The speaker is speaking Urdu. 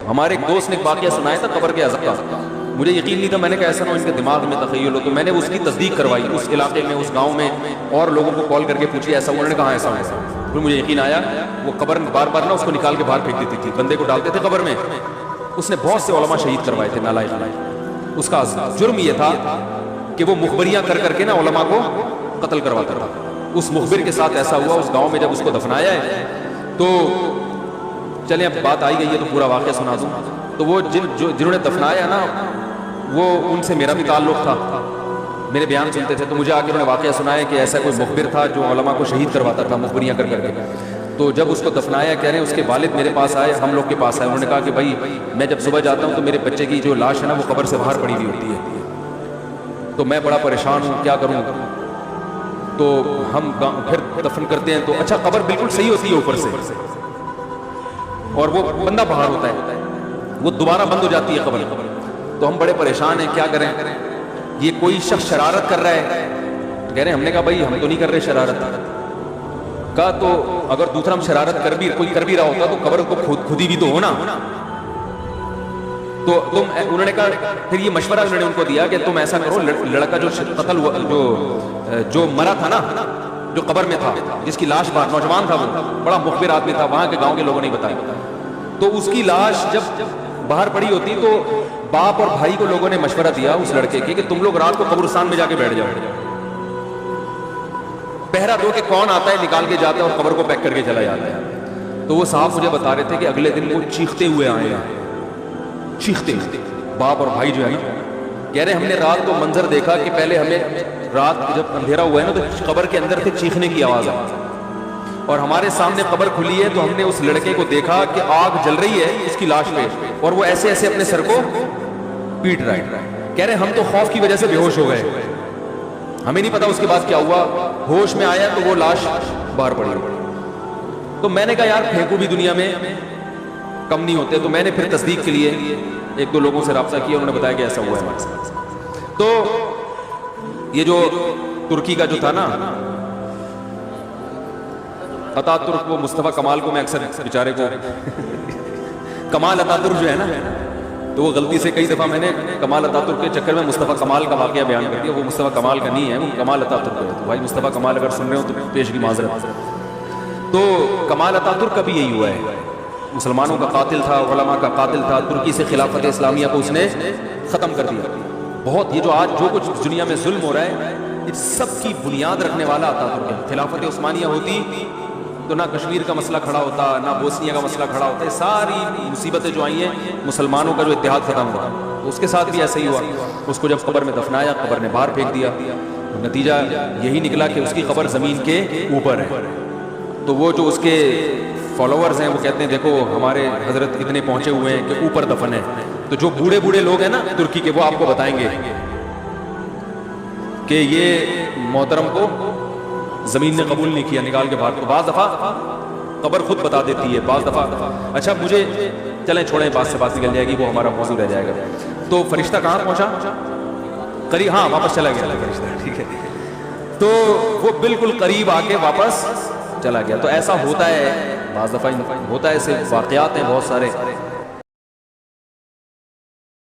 ہمارے ایک دوست نے ایک واقعہ سنایا تھا قبر کے عذاب کا، مجھے یقین نہیں تھا، میں نے کہا ایسا نہ ہو ان کے دماغ میں تخیل ہو، تو میں نے اس کی تصدیق کروائی اس علاقے میں، اس گاؤں میں، اور لوگوں کو کال کر کے پوچھی ایسا، انہوں نے کہا ایسا ایسا، پھر مجھے یقین آیا۔ وہ قبر بار بار نا اس کو نکال کے باہر پھینک دیتی تھی، بندے کو ڈالتے تھے قبر میں۔ اس نے بہت سے علماء شہید کروائے تھے نالائق۔ اس کا جرم یہ تھا کہ وہ مخبریاں کر کر کے نا علماء کو قتل کرواتا تھا۔ اس مخبر کے ساتھ ایسا ہوا اس گاؤں میں، جب اس کو دفنایا ہے تو چلیں اب بات آئی گئی ہے تو پورا واقعہ سنا دوں۔ تو وہ جنہوں نے دفنایا نا، وہ ان سے میرا بھی تعلق تھا، میرے بیان سنتے تھے، تو مجھے آ کے انہوں نے واقعہ سنایا کہ ایسا کوئی مخبر تھا جو علماء کو شہید کرواتا تھا مخبریاں کر کر کے۔ تو جب اس کو دفنایا، کہہ رہے ہیں اس کے والد میرے پاس آئے، ہم لوگ کے پاس آئے، انہوں نے کہا کہ بھائی میں جب صبح جاتا ہوں تو میرے بچے کی جو لاش ہے نا وہ قبر سے باہر پڑی ہوئی ہوتی ہے، تو میں بڑا پریشان ہوں، کیا کروں؟ تو ہم پھر دفن کرتے ہیں تو اچھا قبر بالکل صحیح ہوتی ہے اوپر سے، اور وہ بندہ باہر ہوتا ہے، وہ دوبارہ بند ہو جاتی ہے قبر۔ تو ہم بڑے پریشان ہیں، کیا کریں؟ یہ کوئی شخص شرارت کر رہا ہے، کہہ رہے ہیں، ہم نے کہا بھائی ہم تو نہیں کر رہے شرارت۔ کہا تو اگر دوسرا ہم شرارت کوئی کر بھی رہا ہوتا تو قبر کو خود ہی بھی تو ہونا۔ تو انہوں نے کہا، پھر یہ مشورہ انہوں نے ان کو دیا کہ تم ایسا کرو، لڑکا جو قتل ہوا، جو مرا تھا نا، جو قبر میں تھا، جس کی لاش باہر، نوجوان تھا، وہ بڑا مخبر آدمی تھا، وہاں کے گاؤں کے لوگوں نے بتایا، تو اس کی لاش جب باہر پڑی ہوتی تو باپ اور بھائی کو لوگوں نے مشورہ دیا اس لڑکے کے کہ تم لوگ رات کو قبرستان میں جا کے بیٹھ جاؤ، پہرا دو کہ کون آتا ہے نکال کے جاتا ہے اور قبر کو پیک کر کے چلا جاتا ہے۔ تو وہ صاحب مجھے بتا رہے تھے کہ اگلے دن وہ چیختے ہوئے آئے ہیں، چیختے باپ اور بھائی جو ہے نا، کہہ رہے ہم نے رات کو منظر دیکھا کہ پہلے ہمیں رات جب اندھیرا ہوا ہے نا تو قبر کے اندر سے چیخنے کی آواز آئی، اور ہمارے سامنے قبر کھلی ہے تو ہم نے اس لڑکے کو دیکھا کہ آگ جل رہی ہے اس کی لاش پہ، اور وہ ایسے ایسے اپنے سر کو پیٹ رہا ہے۔ کہہ رہے ہم تو خوف کی وجہ سے بے ہوش ہو گئے، ہمیں نہیں پتا اس کے بعد کیا ہوا، ہوش میں آیا تو وہ لاش باہر پڑی۔ تو میں نے کہا یار پھینکو بھی دنیا میں کم نہیں ہوتے، تو میں نے پھر تصدیق کے لیے ایک دو لوگوں سے رابطہ کیا، انہوں نے بتایا کہ ایسا ہوا ہے ہمارے ساتھ۔ تو یہ جو ترکی کا جو تھا نا عطا ترک، وہ مصطفیٰ کمال کو میں اکثر بیچارے کو کمال عطا ترک جو ہے نا، تو وہ غلطی سے کئی دفعہ میں نے کمال عطا ترک کے چکر میں مصطفیٰ کمال کا واقعہ بیان کر دیا، وہ مصطفیٰ کمال کا نہیں ہے، وہ کمال عطا ترک ہے۔ تو بھائی مصطفیٰ کمال اگر سن رہے ہو تو پیش کی معذرت۔ تو کمال عطا ترک کا بھی یہی ہوا ہے، مسلمانوں کا قاتل تھا، علماء کا قاتل تھا، ترکی سے خلافت اسلامیہ کو اس نے ختم کر دیا۔ بہت یہ جو آج جو کچھ دنیا میں ظلم ہو رہا ہے، اس سب کی بنیاد رکھنے والا عطا ترک ہے۔ خلافت عثمانیہ ہوتی تو نہ کشمیر کا مسئلہ کھڑا ہوتا، نہ بوسنیا کا مسئلہ کھڑا ہوتا، ساری مصیبتیں جو آئی ہیں مسلمانوں کا جو اتحاد ختم ہوا، اس کے ساتھ بھی ایسا ہی ہوا۔ اس کو جب قبر میں دفنایا، قبر نے باہر پھینک دیا، نتیجہ یہی نکلا کہ اس کی قبر زمین کے اوپر ہے۔ تو وہ جو اس کے فالوورز ہیں وہ کہتے ہیں دیکھو ہمارے حضرت اتنے پہنچے ہوئے ہیں کہ اوپر دفن ہے۔ تو جو بوڑھے بوڑھے لوگ ہیں نا ترکی کے، وہ آپ کو بتائیں گے کہ یہ محترم کو زمین نے قبول نہیں کیا، نکال کے باہر۔ تو بعض دفعہ قبر خود بتا دیتی ہے، بعض دفعہ اچھا مجھے چلیں چھوڑیں، بات سے بات نکل جائے گی، وہ ہمارا موضوع رہ جائے گا۔ تو فرشتہ کہاں پہنچا؟ قریب، ہاں واپس چلا گیا فرشتہ، ٹھیک ہے۔ تو وہ بالکل قریب آ کے واپس چلا گیا۔ تو ایسا ہوتا ہے، بعض دفعہ ہوتا ہے، ایسے واقعات ہیں بہت سارے۔